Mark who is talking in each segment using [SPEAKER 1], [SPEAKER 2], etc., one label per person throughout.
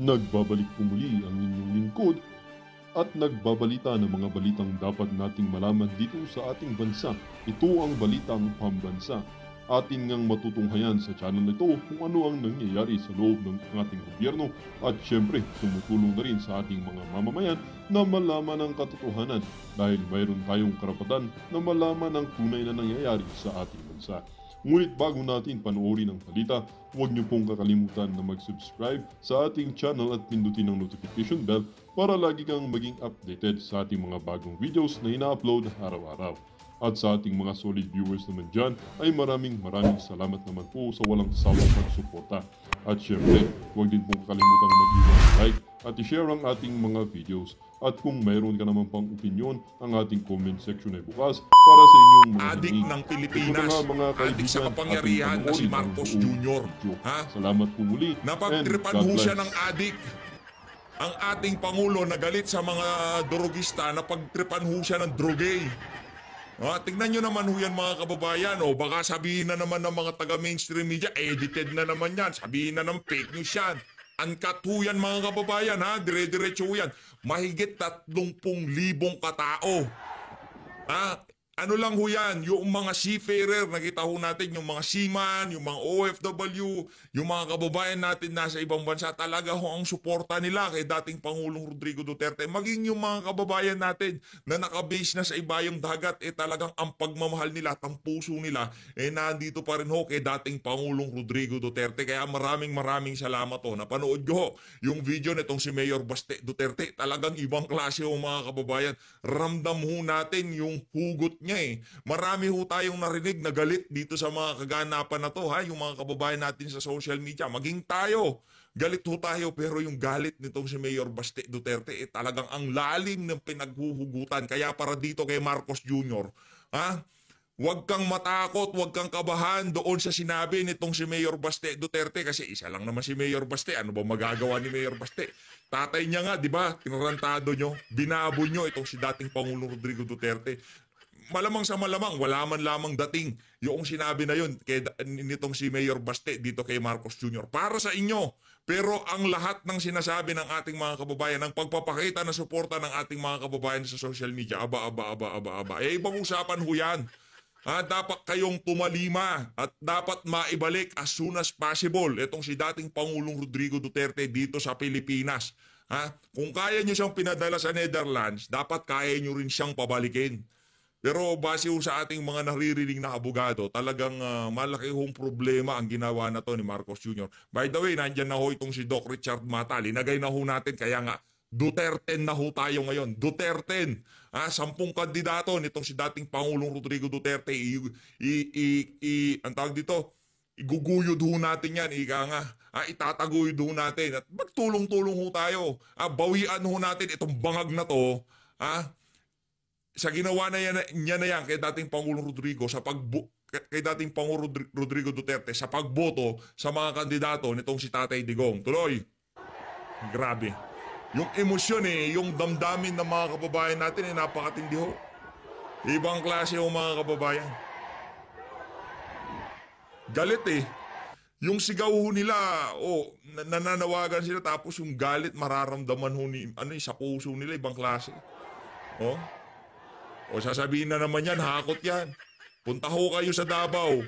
[SPEAKER 1] Nagbabalik po muli ang inyong lingkod at nagbabalita ng mga balitang dapat nating malaman dito sa ating bansa. Ito ang Balitang Pambansa. Atin ngang matutunghayan sa channel na ito kung ano ang nangyayari sa loob ng ating gobyerno at syempre tumutulong na rin sa ating mga mamamayan na malaman ang katotohanan dahil mayroon tayong karapatan na malaman ang tunay na nangyayari sa ating bansa. Ngunit bago natin panoorin ang balita, huwag niyo pong kakalimutan na mag-subscribe sa ating channel at pindutin ang notification bell para lagi kang maging updated sa ating mga bagong videos na ina-upload araw-araw. At sa ating mga solid viewers naman dyan ay maraming salamat naman po sa walang sawang pagsuporta. At syempre, huwag din pong kakalimutan mag-iwan ng like at i-share ang ating mga videos. At kung mayroon ka naman pang opinion, ang ating comment section ay bukas para sa inyong mga
[SPEAKER 2] adik
[SPEAKER 1] hingin.
[SPEAKER 2] ng Pilipinas, adik sa kapangyarihan na si Marcos Jr. Ha?
[SPEAKER 1] Salamat po muli.
[SPEAKER 2] Napagtripan ho siya ng adik. Ang ating Pangulo na galit sa mga drogista, napagtripan ho siya ng drogay. Tignan nyo naman ho yan mga kababayan. Baka sabihin na naman ng mga taga-mainstream media, edited na naman yan. Sabihin na ng fake news yan. Uncut ho yan mga kababayan, ha? Dire-diretso ho yan. Mahigit 30,000 katao. Ano lang ho yan, yung mga seafarer, nakita ho natin yung mga seaman, yung mga OFW, yung mga kababayan natin nasa ibang bansa, talaga ho ang suporta nila kay dating Pangulong Rodrigo Duterte. Maging yung mga kababayan natin na nakabase na sa ibayong dagat, talagang ang pagmamahal nila, ang puso nila, nandito pa rin ho kay dating Pangulong Rodrigo Duterte. Kaya maraming salamat ho. Napanood nyo ho yung video nitong si Mayor Baste Duterte. Talagang ibang klase ho mga kababayan. Ramdam ho natin yung hugot niya. Marami ho tayong narinig na galit dito sa mga kaganapan na to, ha? Yung mga kababayan natin sa social media, maging tayo, galit ho tayo, pero yung galit nitong si Mayor Baste Duterte, talagang ang lalim ng pinaghuhugutan. Kaya para dito kay Marcos Jr., huwag kang matakot, huwag kang kabahan doon sa sinabi nitong si Mayor Baste Duterte, kasi isa lang naman si Mayor Baste. Ano ba magagawa ni Mayor Baste? Tatay niya nga, di ba, tinarantado nyo, binabo nyo itong si dating Pangulong Rodrigo Duterte. Malamang sa malamang, wala man lamang dating yung sinabi na yun nitong si Mayor Baste dito kay Marcos Jr. Para sa inyo. Pero ang lahat ng sinasabi ng ating mga kababayan, ng pagpapakita na suporta ng ating mga kababayan sa social media, aba. Ibang usapan ho yan. Dapat kayong tumalima at dapat maibalik as soon as possible itong si dating Pangulong Rodrigo Duterte dito sa Pilipinas. Kung kaya nyo siyang pinadala sa Netherlands, dapat kaya nyo rin siyang pabalikin. Pero base sa ating mga naririnig na abogado, talagang malaki hong problema ang ginawa na to ni Marcos Jr. By the way, nandyan na ho itong si Doc Richard Mata. Linagay na ho natin, kaya nga Duterte na ho tayo ngayon. Duterte. 10 kandidato nitong si dating Pangulong Rodrigo Duterte. Ang tawag dito, iguguyod ho natin yan, ika nga. Itataguyod ho natin. At magtulong-tulong ho tayo. Bawian ho natin itong bangag na to. Sa ginawa na niya na yan kay dating Pangulong Rodrigo kay dating Pangulong Rodrigo Duterte sa pagboto sa mga kandidato nitong si Tatay Digong. Tuloy. Grabe. Yung emosyon yung damdamin ng mga kababayan natin napakatindi ho. Ibang klase ho mga kababayan. Galit Yung sigaw ho nila, nananawagan sila, tapos yung galit mararamdaman ho sa puso nila, ibang klase. Sasabihin na naman yan, hakot yan. Punta ho kayo sa Davao.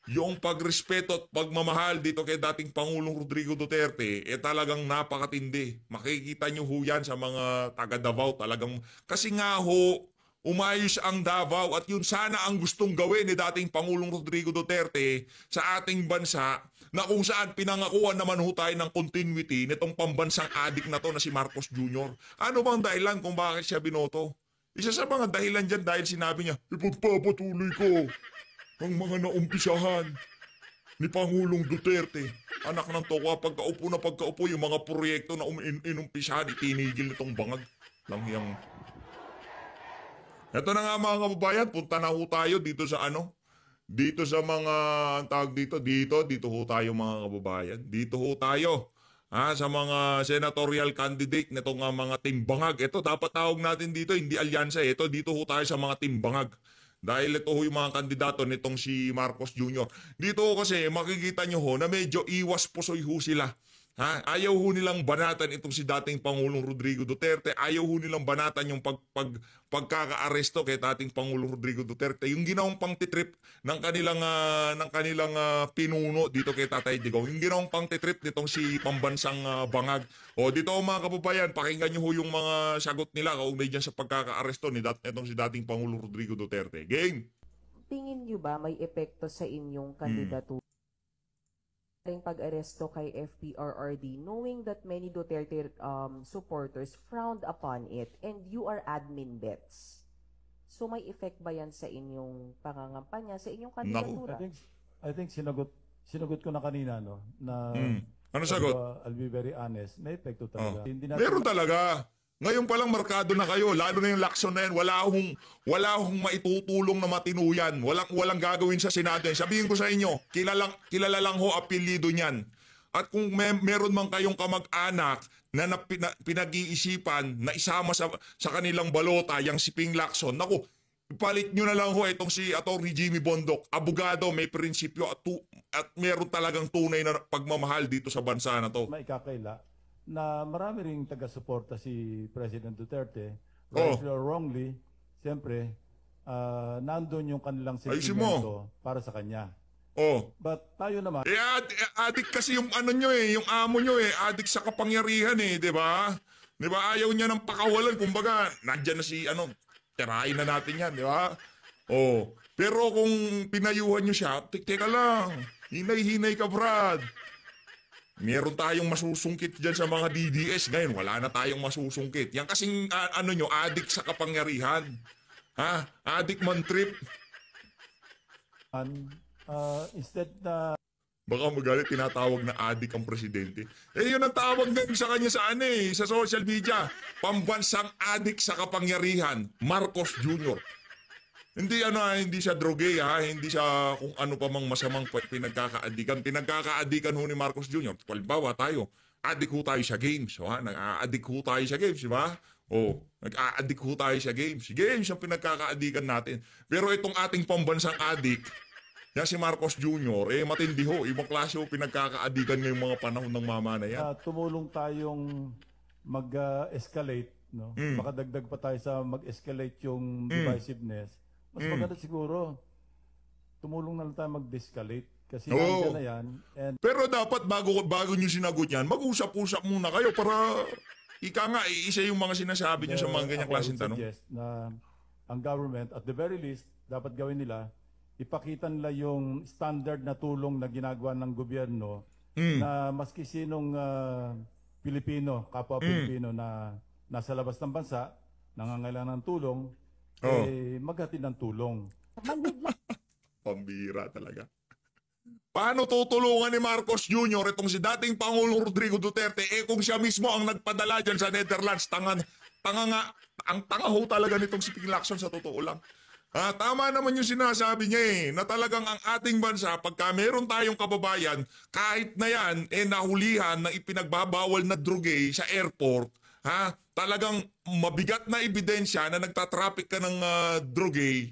[SPEAKER 2] Yung pagrespeto at pagmamahal dito kay dating Pangulong Rodrigo Duterte, talagang napakatindi. Makikita nyo ho yan sa mga taga Davao. Talagang, kasi nga ho, umayos ang Davao at yun sana ang gustong gawin ni dating Pangulong Rodrigo Duterte sa ating bansa, na kung saan pinangakuan naman ho tayo ng continuity nitong pambansang adik na to na si Marcos Jr. Ano bang dahilan kung bakit siya binoto? Isa sa mga dahilan dyan dahil sinabi niya, ipagpapatuloy ko ang mga naumpisahan ni Pangulong Duterte. Anak ng toko, pagkaupo yung mga proyekto na inumpisahan, itinigil nitong bangag. Langyang. Ito na nga mga kababayan, punta na ho tayo dito sa dito sa mga, tawag dito ho tayo mga kababayan. Dito ho tayo. Sa mga senatorial candidate nitong mga timbangag. Ito, dapat tawag natin dito, hindi alyansa. Dito ho tayo sa mga timbangag. Dahil ito ho yung mga kandidato nitong si Marcos Jr. Dito ho kasi makikita nyo ho na medyo iwas pusoy ho sila. Ha? Ayaw ho nilang banatan itong si dating Pangulong Rodrigo Duterte. Ayaw ho nilang banatan yung pagkaka-aresto kay dating Pangulong Rodrigo Duterte. Yung ginawang pangtitrip ng kanilang pinuno dito kay Tatay Digong. Yung ginawang pangtitrip nitong si pambansang bangag. O dito mga kababayan, pakinggan niyo ho yung mga sagot nila kaugnay diyan sa pagkaka-aresto itong si dating Pangulong Rodrigo Duterte. Game.
[SPEAKER 3] Tingin niyo ba may epekto sa inyong kandidatura ring pag-aresto kay FPRRD knowing that many Duterte supporters frowned upon it and you are admin bets? So may effect ba yan sa inyong pangangampanya, sa inyong kandidatura?
[SPEAKER 4] I think sinagot ko na kanina, no, na
[SPEAKER 2] Ano sagot?
[SPEAKER 4] I'll be very honest, may epekto talaga. Hindi
[SPEAKER 2] Meron talaga. Ngayon palang markado na kayo, lalo na yung Lacson na yan, wala akong maitutulong na matinuyan. Walang gagawin sa Senado yan. Sabihin ko sa inyo, kilala lang ho apelyido niyan. At kung meron man kayong kamag-anak na pinag-iisipan na isama sa kanilang balota, yung si Ping Lacson, naku, ipalit nyo na lang ho itong si Atty. Jimmy Bondoc. Abogado, may prinsipyo at meron talagang tunay na pagmamahal dito sa bansa na to.
[SPEAKER 4] maikakaila na marami ring taga-suporta si President Duterte, rightly or wrongly, siyempre, nandun yung kanilang sentimento para sa kanya. But tayo naman,
[SPEAKER 2] Adik kasi yung ano nyo yung amo nyo adik sa kapangyarihan di ba? Di ba ayaw niya ng pakawalan, kumbaga, nandyan na si tirahin na natin yan, di ba? Pero kung pinayuhan nyo siya, teka lang, hinay-hinay ka, Brad. Meron tayong masusungkit dyan sa mga DDS. Ngayon, wala na tayong masusungkit. Yan kasing, adik sa kapangyarihan. Ha? Adik man trip.
[SPEAKER 4] instead na
[SPEAKER 2] Baka magalit, tinatawag na adik ang presidente. Yun ang tawag din sa kanya sa social media. Pambansang adik sa kapangyarihan, Marcos Jr. Hindi hindi siya droge hindi siya kung ano pa mang masamang pinagkakaadikan. Pinagkakaadikan ho ni Marcos Jr. Halimbawa tayo, adik ho tayo sa games. Nag-aadik ho tayo sa games, di ba? Nag-aadik ho tayo sa games. Games ang pinagkakaadikan natin. Pero itong ating pambansang adik, yan si Marcos Jr., matindi ho. Ibang klase ho pinagkakaadikan ngayong mga panahon ng mama na yan.
[SPEAKER 4] tumulong tayong mag-escalate, no? Makadagdag pa tayo sa mag-escalate yung divisiveness. Mas maganda siguro, tumulong na lang tayo mag-de-escalate. Kasi nandiyan na yan. And
[SPEAKER 2] Pero dapat bago nyo sinagot yan, mag-usap-usap muna kayo para isa yung mga sinasabi nyo sa mga ganyang klaseng tanong.
[SPEAKER 4] suggest na ang government, at the very least, dapat gawin nila, ipakita nila yung standard na tulong na ginagawa ng gobyerno na maski sinong Pilipino, kapwa Pilipino na nasa labas ng bansa, nangangailangan ng tulong, maghatid ng tulong.
[SPEAKER 2] Pambira talaga. Paano tutulungan ni Marcos Jr. itong si dating Pangulong Rodrigo Duterte kung siya mismo ang nagpadala dyan sa Netherlands? Tanga nga, ang tanga ho talaga nitong si Ping Lacson sa totoo lang. Tama naman yung sinasabi niya na talagang ang ating bansa, pagka meron tayong kababayan, kahit na yan, nahulihan na ipinagbabawal na droge sa airport, talagang mabigat na ebidensya na nagtatraffic ka ng droge,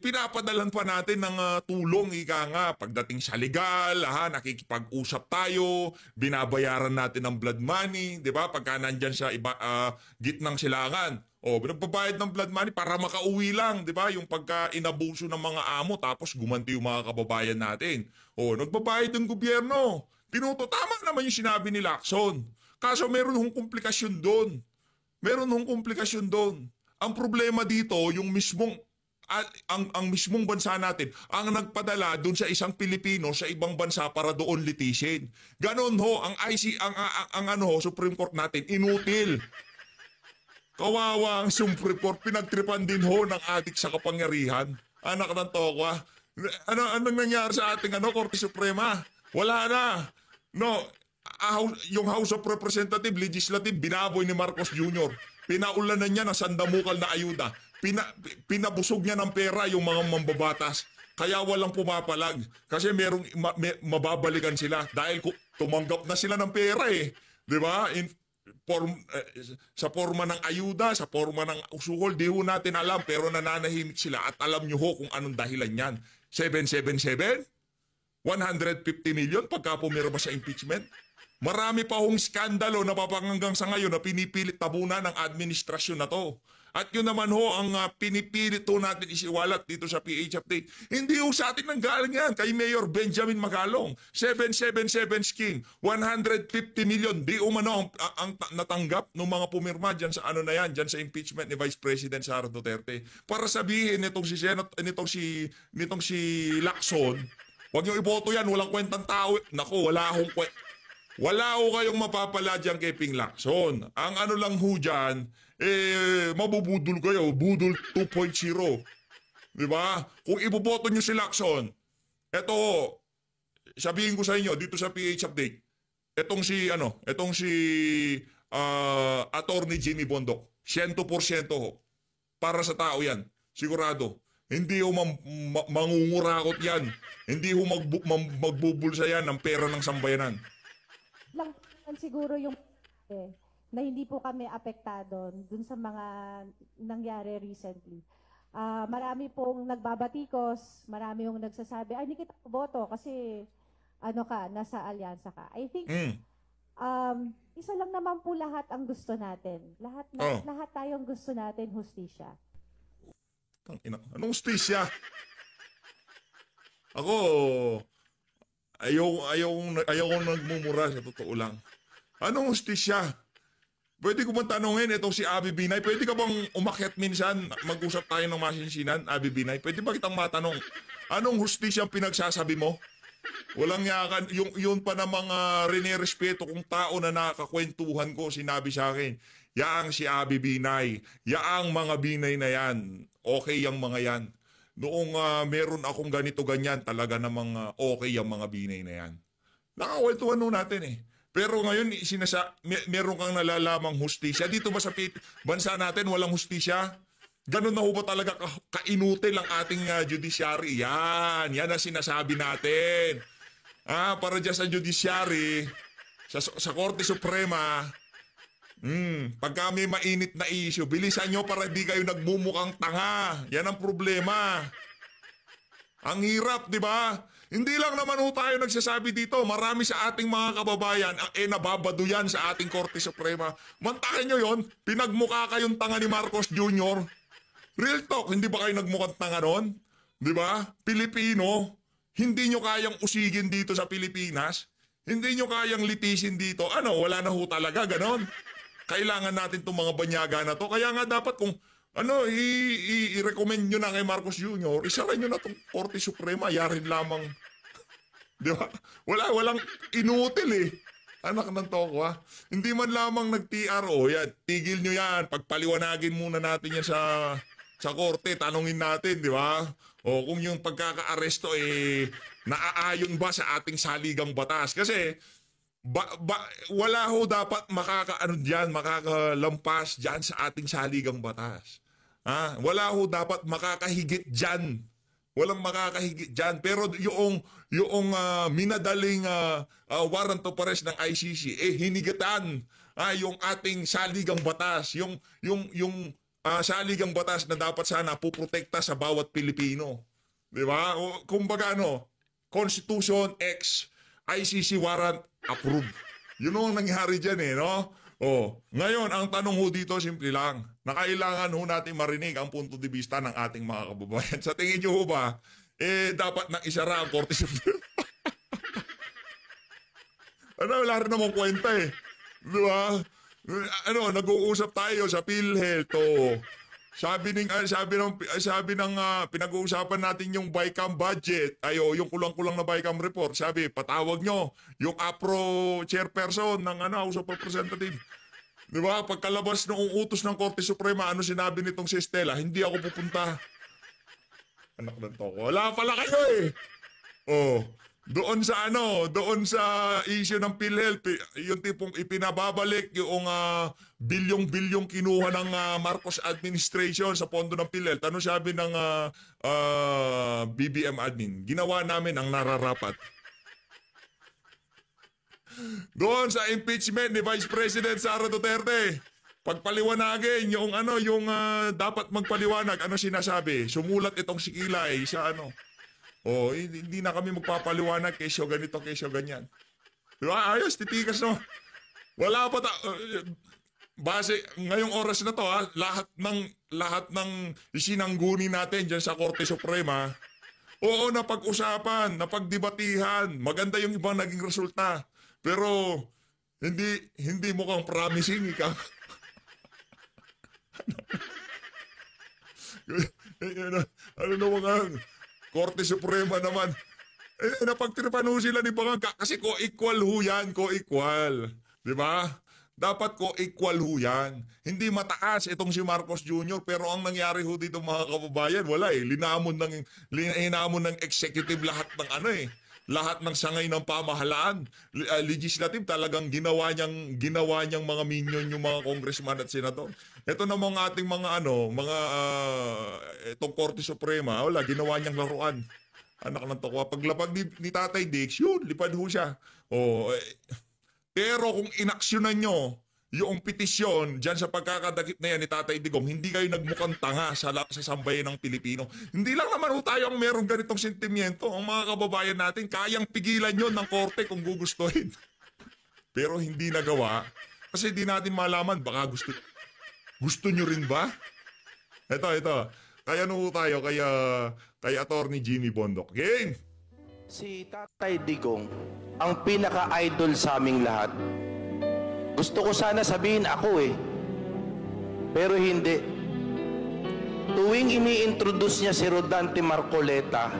[SPEAKER 2] pinapadalan pa natin ng tulong, pagdating sa legal, nakikipag-usap tayo, binabayaran natin ng blood money, di ba? Pagka nandyan sa gitnang silangan, nagbabayad ng blood money para makauwi lang, di ba? Yung pagka inabuso ng mga amo, tapos gumanti yung mga kababayan natin. Nagbabayad ng gobyerno. Tama naman yung sinabi ni Lacson. Kaso meron hong komplikasyon doon. Ang problema dito, yung mismong ang mismong bansa natin ang nagpadala doon sa isang Pilipino sa ibang bansa para doon litisin. Ganon ho ang Supreme Court natin inutil. Kawawa ang Supreme Court, pinagtripan din ho ng adik sa kapangyarihan. Anak ng tokwa. Anong nangyari sa ating Korte Suprema? Wala na. No, yung House of Representative, Legislative, binaboy ni Marcos Jr. Pinaulanan niya ng sandamukal na ayuda. Pinabusog niya ng pera yung mga mambabatas. Kaya walang pumapalag. Kasi mababalikan sila. Dahil tumanggap na sila ng pera Di ba? Sa forma ng ayuda, sa forma ng usuhol, di ho natin alam. Pero nananahimik sila at alam nyo ho kung anong dahilan yan. 777? 150 million pagka pumirma sa impeachment? Marami pa hong skandalo na papanganggang sa ngayon na pinipilit tabunan ng administrasyon na to. At yun naman ho ang pinipilit ho natin isiwalat dito sa PH Update. Hindi ho sa atin nanggaling yan kay Mayor Benjamin Magalong. 777 scheme, 150 million. Di umano ang natanggap ng mga pumirma dyan sa ano na yan, dyan sa impeachment ni Vice President Sara Duterte. Para sabihin nitong si Lacson, huwag niyo iboto yan, walang kwentang tao. Naku, wala ho kayong mapapala dyan kay Ping Lacson. Ang ano lang ho dyan, mabubudol kayo, budol 2.0. Diba? Kung iboboto nyo si Lacson, eto ho, sabihin ko sa inyo dito sa PH Update, etong si Attorney Jimmy Bondok, 100% ho. Para sa tao yan, sigurado. Hindi ho mangungurakot yan. Hindi ho magbubulsa yan ng pera ng sambayanan.
[SPEAKER 5] Lang siguro yung na hindi po kami apektado dun sa mga nangyari recently. Marami pong nagbabatikos, marami yung nagsasabi, ay hindi kita boto kasi nasa alyansa ka. I think isa lang naman po lahat ang gusto natin. Lahat tayong gusto natin hustisya.
[SPEAKER 2] Anong hustisya? Ako, ayaw nagmumura sa totoo lang. Anong hustisya? Pwede ko bang tanongin itong si Abby Binay? Pwede ka bang umakyat minsan, mag-usap tayo ng masinsinan, Abby Binay? Pwede ba kitang matanong, anong hustisya ang pinagsasabi mo? Walang yakan, yun pa na mga rinirespeto kong tao na nakakakwentuhan ko, sinabi sa akin, yaang si Abby Binay, yaang mga Binay na yan, okay yung mga yan. Noong meron akong ganito-ganyan, talaga namang okay yung mga Binay na yan. Nakakwentuhan nun natin eh. Pero ngayon, meron kang nalalamang hustisya. Dito ba sa bansa natin walang hustisya? Ganun na ho ba talaga kainutil ang ating judiciary? Yan ang sinasabi natin. Para dyan sa judiciary, sa Korte Suprema, pagka may mainit na issue, bilisan nyo para di kayo nagmumukhang tanga. Yan ang problema. Ang hirap, di ba? Hindi lang naman ho tayo nagsasabi dito. Marami sa ating mga kababayan ang nababado yan sa ating Korte Suprema. Mantakin nyo yon, pinagmukha kayong tanga ni Marcos Jr. Real talk, hindi ba kayo nagmukhang tanga nun? Di ba? Pilipino, hindi nyo kayang usigin dito sa Pilipinas. Hindi nyo kayang litisin dito. Wala na ho talaga, ganon. Kailangan natin itong mga banyaga na to. Kaya nga dapat kung i-recommend nyo na kay Marcos Jr., isaray nyo na itong Korte Suprema, yarin lamang. Di ba? Walang inutil eh. Anak ng toko ha. Hindi man lamang nag-TRO, yan, tigil nyo yan. Pagpaliwanagin muna natin yan sa korte, tanungin natin, di ba? O kung yung pagkaka-aresto naaayon ba sa ating saligang batas? Kasi wala ho dapat makakalampas dyan sa ating saligang batas. Wala ho dapat makakahigit dyan. Walang makakahigit dyan. Pero yung minadaling warrant of arrest ng ICC, hinigatan yung ating saligang batas. Yung saligang batas na dapat sana puprotekta sa bawat Pilipino. Di ba? Kumbaga Constitution X, ICC warrant approved. Yun ang nangyari dyan no? Ngayon, ang tanong ho dito, simple lang. Kailangan ho natin marinig ang punto de vista ng ating mga kababayan. Sa tingin nyo ho ba, dapat nang isara ang Korte Suprema? Wala rin namang kwenta eh. Di ba? Nag-uusap tayo sa PhilHealth. Sabi ng pinag-uusapan natin yung BICAM budget, yung kulang-kulang na BICAM report. Sabi, patawag nyo yung APRO chairperson ng House of Representatives. Di ba? Pagkalabas noong utos ng Korte Suprema, sinabi nitong si Estela, hindi ako pupunta. Anak ng toko. Wala pala kayo eh. Doon sa issue ng PhilHealth, yung tipong ipinababalik yung bilyong-bilyong kinuha ng Marcos administration sa pondo ng PhilHealth. Ano sabi ng BBM admin? Ginawa namin ang nararapat. Doon sa impeachment ni Vice President Sara Duterte, pagpaliwanagin yung dapat magpaliwanag, sinasabi? Sumulat itong si Kilay sa hindi na kami magpapaliwanag kesyo ganito, kesyo ganyan. Di ba? Ayos, titikas naman. Wala pa base ngayong oras na to lahat ng isinangguni natin diyan sa Korte Suprema. Oo, napag-usapan, napagdebatihan, maganda yung ibang naging resulta. Pero hindi mukhang promising ikaw. Ano na mga Korte Suprema naman. Napagtripan ho sila ni Bangag kasi co-equal ho yan, co-equal. Di ba? Dapat co-equal ho yan. Hindi mataas itong si Marcos Jr. Pero ang nangyari ho dito mga kababayan, wala eh. Linamon ng executive lahat ng lahat ng sangay ng pamahalaan. Legislative talagang ginawa niyang mga minion yung mga congressman at senador. Ito namang ating mga itong Korte Suprema, wala, ginawa niyang laruan. Anak ng tokwa. Paglapag ni Tatay Dix, yun, lipad ho siya. Pero kung inaksyonan nyo yung petisyon dyan sa pagkakadakip na yan ni Tatay Digong, hindi kayo nagmukhang tanga sa sambayan ng Pilipino. Hindi lang naman ho tayo ang merong ganitong sentimiento. Ang mga kababayan natin, kayang pigilan yon ng korte kung gugustuhin. Pero hindi nagawa. Kasi di natin malaman, baka gusto nyo rin ba? Ito. Kaya ho tayo, kay Attorney Jimmy Bondoc. Game!
[SPEAKER 6] Si Tatay Digong, ang pinaka-idol sa aming lahat. Gusto ko sana sabihin ako pero hindi. Tuwing ini-introduce niya si Rodante Marcoleta,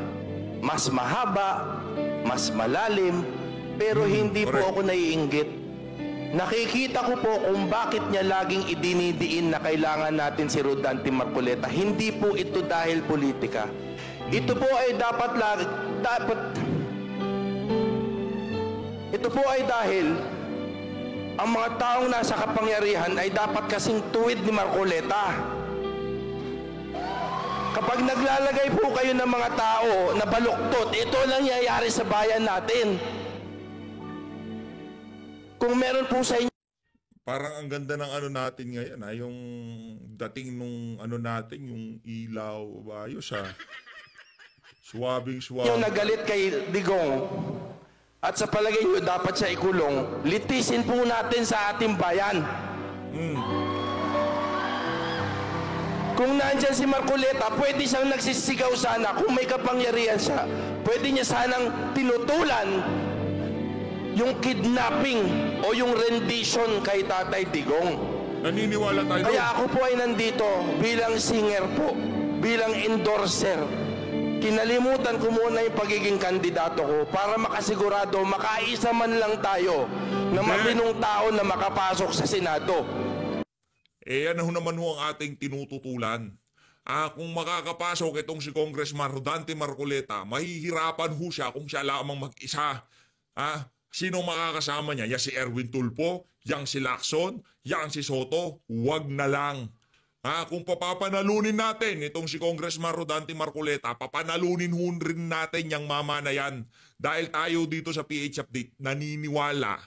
[SPEAKER 6] mas mahaba, mas malalim, pero hindi po
[SPEAKER 2] correct.
[SPEAKER 6] ako naiinggit. Nakikita ko po kung bakit niya laging idinidiin na kailangan natin si Rodante Marcoleta. Hindi po ito dahil politika. Ito po ay ito po ay dahil ang mga taong nasa kapangyarihan ay dapat kasing tuwid ni Marcoleta. Kapag naglalagay po kayo ng mga tao na baluktot, ito lang nangyayari sa bayan natin. Kung meron po sa inyo
[SPEAKER 2] Parang ang ganda ng natin ngayon, yung dating nung natin, yung ilaw, ayos Suwabing-suwabe.
[SPEAKER 6] yung nagalit kay Digong at sa palagay nyo dapat siya ikulong, litisin po natin sa ating bayan. Kung nandyan si Marcoleta, pwede siyang nagsisigaw sana. Kung may kapangyarihan siya, pwede niya sanang tinutulan yung kidnapping o yung rendition kay Tatay Digong.
[SPEAKER 2] Naniniwala tayo.
[SPEAKER 6] Kaya ako po ay nandito bilang singer po, bilang endorser. Kinalimutan ko muna yung pagiging kandidato ko para makasigurado makaisa man lang tayo na matinong tao na makapasok sa Senado.
[SPEAKER 2] Yan naman ho ang ating tinututulan. Kung makakapasok itong si Congressman Rodante Marcoleta, mahihirapan ho siya kung siya lamang mag-isa. Sino makakasama niya? Yan si Erwin Tulfo, yang si Lacson, yang si Soto, wag na lang. Kung papapanalunin natin itong si Congressman Rodante Marcoleta, papanalunin rin natin yung mama na yan. Dahil tayo dito sa PH Update, naniniwala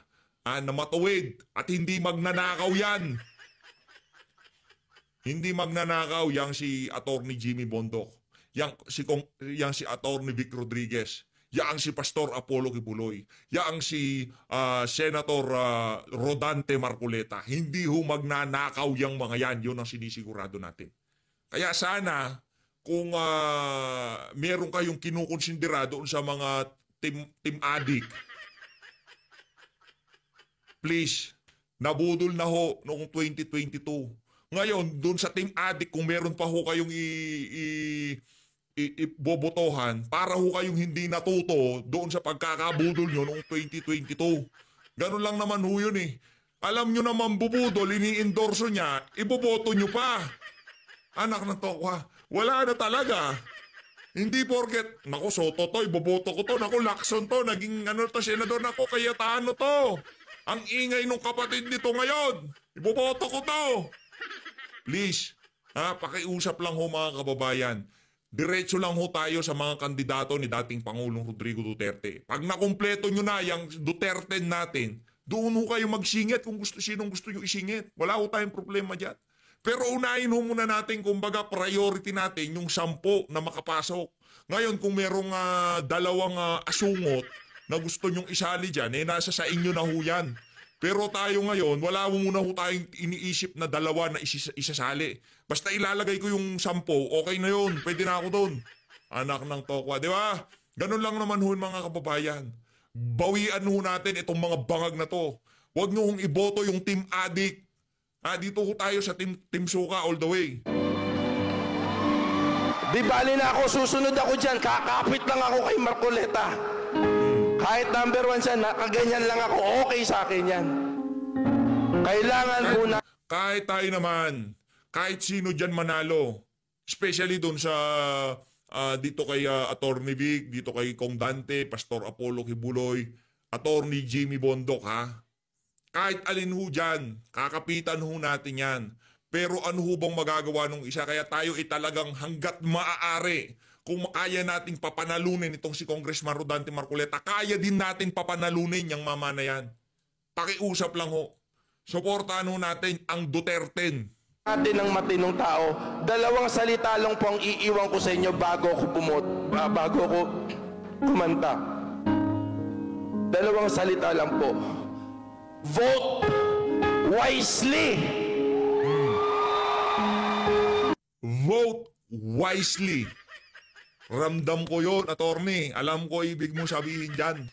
[SPEAKER 2] na matuwid at hindi magnanakaw yan. Hindi magnanakaw yang si Attorney Jimmy Bondoc, yang si Attorney Vic Rodriguez, yang si Pastor Apollo Kibuloy, yang si Senator Rodante Marcoleta. Hindi ho magnanakaw yang mga yan. Yun ang sinisigurado natin. Kaya sana kung meron kayong kinukonsidera doon sa mga team addict, please, nabudol na ho noong 2022. Ngayon, doon sa team addict, kung meron pa ho kayong ibobotohan para ho kayong hindi natuto doon sa pagkakabudol nyo noong 2022. Ganun lang naman ho yun Alam nyo naman bubudol, ini-endorso niya, iboboto nyo pa. Anak ng tokwa, wala na talaga. Hindi porket, naku Soto to, iboboto ko to, naku Lacson to, naging senador, naku Cayetano to. Ang ingay ng kapatid nito ngayon, iboboto ko to. Please, pakiusap lang ho mga kababayan. Diretso lang ho tayo sa mga kandidato ni dating Pangulong Rodrigo Duterte. Pag nakumpleto nyo na yung Duterte natin, doon ho kayo magsingit kung sinong gusto nyo isingit. Wala ho tayong problema dyan. Pero unahin ho muna natin, kumbaga priority natin yung 10 na makapasok. Ngayon kung merong dalawang asungot na gusto nyong isali dyan, nasa sa inyo na ho yan. Pero tayo ngayon, wala mo muna ho tayong iniisip na dalawa na isasali. Basta ilalagay ko yung 10, okay na yun. Pwede na ako doon. Anak ng tokwa, di ba? Ganun lang naman ho mga kababayan. Bawian ho natin itong mga bangag na to. Huwag nyo hong iboto yung Team Adik. Dito ho tayo sa Team Suka all the way.
[SPEAKER 6] Di bali na ako, susunod ako dyan. Kakapit lang ako kay Marcoleta. Kahit number 1 siya, nakaganyan lang ako, okay sa akin yan. Kailangan po na...
[SPEAKER 2] Kahit tayo naman, kahit sino dyan manalo, especially doon sa dito kay Attorney Vic, dito kay Kong Dante, Pastor Apollo Kibuloy, Attorney Jimmy Bondok, ha? Kahit alin ho dyan, kakapitan ho natin yan. Pero ano ho bang magagawa nung isa? Kaya tayo talagang hanggat maaari, kung kaya nating papanalunin itong si Congressman Rodante Marcoleta, kaya din natin papanalunin yung mama na yan. Pakiusap lang ho. Suportahan ho natin ang Duterte.
[SPEAKER 6] Natin ng matinong tao, 2 salita lang po ang iiwan ko sa inyo bago ko kumanta. 2 salita lang po. Vote wisely.
[SPEAKER 2] Vote wisely. Ramdam ko yon, attorney. Alam ko ibig mo sabihin dyan.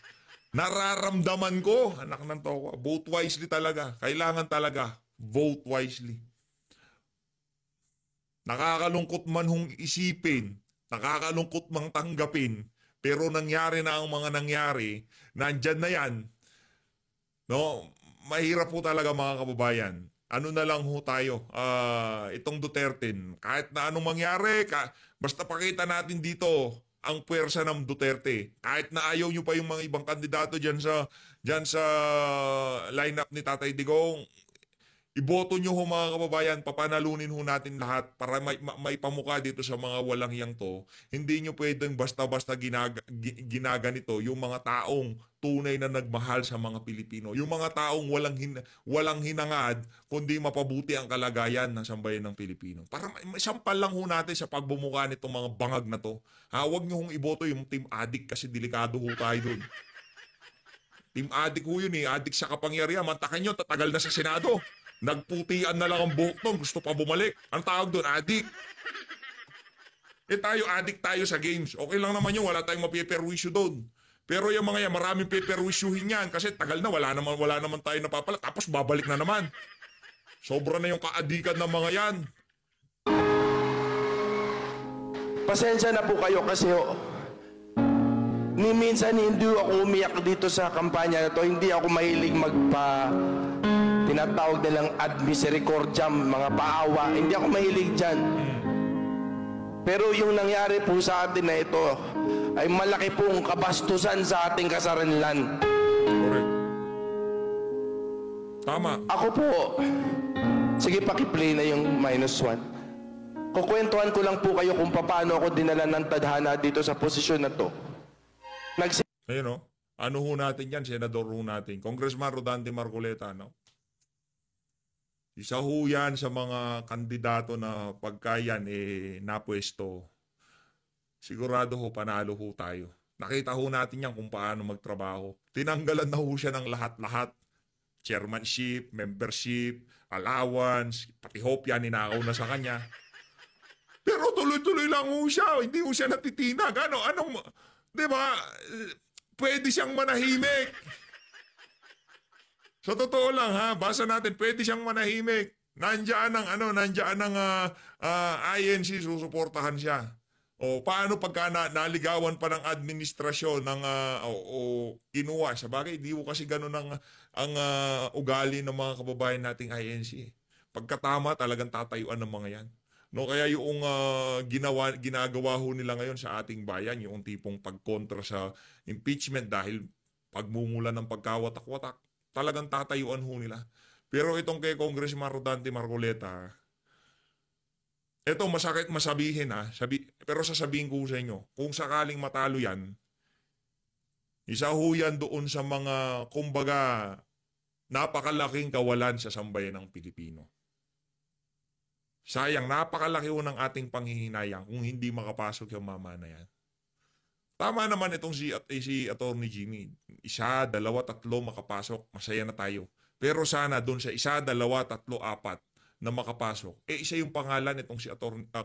[SPEAKER 2] Nararamdaman ko, anak ng toko. Vote wisely talaga. Kailangan talaga. Vote wisely. Nakakalungkot man hong isipin, nakakalungkot mang tanggapin, pero nangyari na ang mga nangyari, nandyan na yan. No? Mahirap po talaga mga kababayan. Ano na lang ho tayo, itong Duterte, kahit na anong mangyari, basta pakita natin dito ang puwersa ng Duterte. Kahit na ayaw nyo pa yung mga ibang kandidato dyan sa lineup ni Tatay Digong, iboto nyo ho mga kababayan, papanalunin ho natin lahat para may pamuka dito sa mga walang hiyang to. Hindi nyo pwedeng basta-basta ginaganito yung mga taong tunay na nagmahal sa mga Pilipino. Yung mga taong walang hinangad, kundi mapabuti ang kalagayan ng sambayan ng Pilipino. Para sampal lang ho natin sa pagbumuka nitong mga bangag na to. Huwag nyo hong iboto yung Team Adik kasi delikado ho tayo dun. Team Adik ho yun eh. Adik sa kapangyarihan. Mantakan nyo, tatagal na sa Senado. Nagputian na lang ang buhok nun, gusto pa bumalik. Ang tawag doon, adik. Tayo, adik tayo sa games. Okay lang naman yun, wala tayong mapiperwisyo doon. Pero yung mga yan, maraming piperwisyuhin yan kasi tagal na, wala naman tayo napapala. Tapos babalik na naman. Sobra na yung kaadikan ng mga yan.
[SPEAKER 6] Pasensya na po kayo kasi ni minsan hindi ako umiyak dito sa kampanya na to. Hindi ako mahilig tinatawag nilang ad misericordiam, mga paawa. Hindi ako mahilig dyan. Pero yung nangyari po sa atin na ito ay malaki pong kabastusan sa ating kasarinlan.
[SPEAKER 2] Correct. Tama.
[SPEAKER 6] Ako po, sige pakiplay na yung -1. Kukwentuhan ko lang po kayo kung paano ako dinala ng tadhana dito sa posisyon na to.
[SPEAKER 2] Ayun o. Ano ho natin yan? Senador ho natin. Congressman Rodante Marcoleta, no? Isa ho yan sa mga kandidato na pagka yan napwesto, sigurado ho panalo ho tayo. Nakita ho natin yan kung paano magtrabaho. Tinanggalan na ho siya ng lahat-lahat. Chairmanship, membership, allowance, pati hopya ninakaw na sa kanya. Pero tuloy-tuloy lang ho siya. Hindi ho siya natitinag. Di ba? Pwede siyang manahimik. Sa totoo lang ha, basa natin, pwede siyang manahimik. Nandiyan ang INC, susuportahan siya. O paano pagka naligawan pa ng administrasyon ng kinuha? Sabagay, di ko kasi ganun ang ugali ng mga kababayan nating INC. Pagkatama, talagang tatayuan ng mga yan. No, kaya yung ginagawa ho nila ngayon sa ating bayan, yung tipong pagkontra sa impeachment dahil pagmumula ng pagkawatak-watak, talagang tatayuan ho nila. Pero itong kay Congressman Rodante Marcoleta, ito masakit masabihin pero sasabihin ko sa inyo, kung sakaling matalo yan, isa ho yan doon sa mga, kumbaga, napakalaking kawalan sa sambayan ng Pilipino. Sayang, napakalaki ho ng ating panghihinayang kung hindi makapasok yung mama na yan. Tama naman itong si Attorney Jimmy. Isa, dalawa, tatlo makapasok, masaya na tayo. Pero sana doon sa isa, dalawa, tatlo, apat na makapasok, isa yung pangalan itong si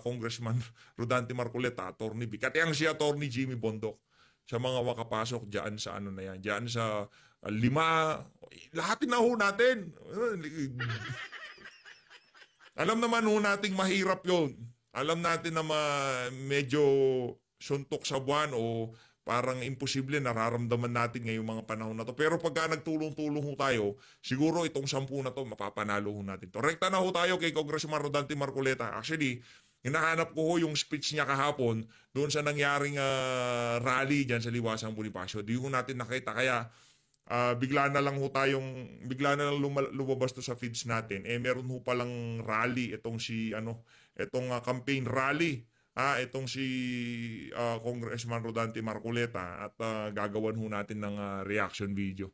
[SPEAKER 2] Congressman Rodante Marcoleta, Attorney B. Kati ang si Attorney Jimmy Bondoc sa mga makapasok diyan sa ano na yan, diyan sa 5, lahatin na ho natin. Alam naman ho nating mahirap yon. Alam natin na medyo suntok sa buwan o parang imposible nararamdaman natin ngayong mga panahon na to. Pero pagka nagtulong-tulong ho tayo, siguro itong 10 na to, mapapanalo ho natin to. Rekta na ho tayo kay Congressman Rodante Marcoleta. Actually, hinahanap ko ho yung speech niya kahapon doon sa nangyaring rally dyan sa Liwasang Bonifacio. Di ho natin nakita. Kaya bigla na lang lumabas to sa feeds natin. Meron ho palang rally itong campaign rally. Itong si Congressman Rodante Marcoleta at gagawan ho natin ng reaction video.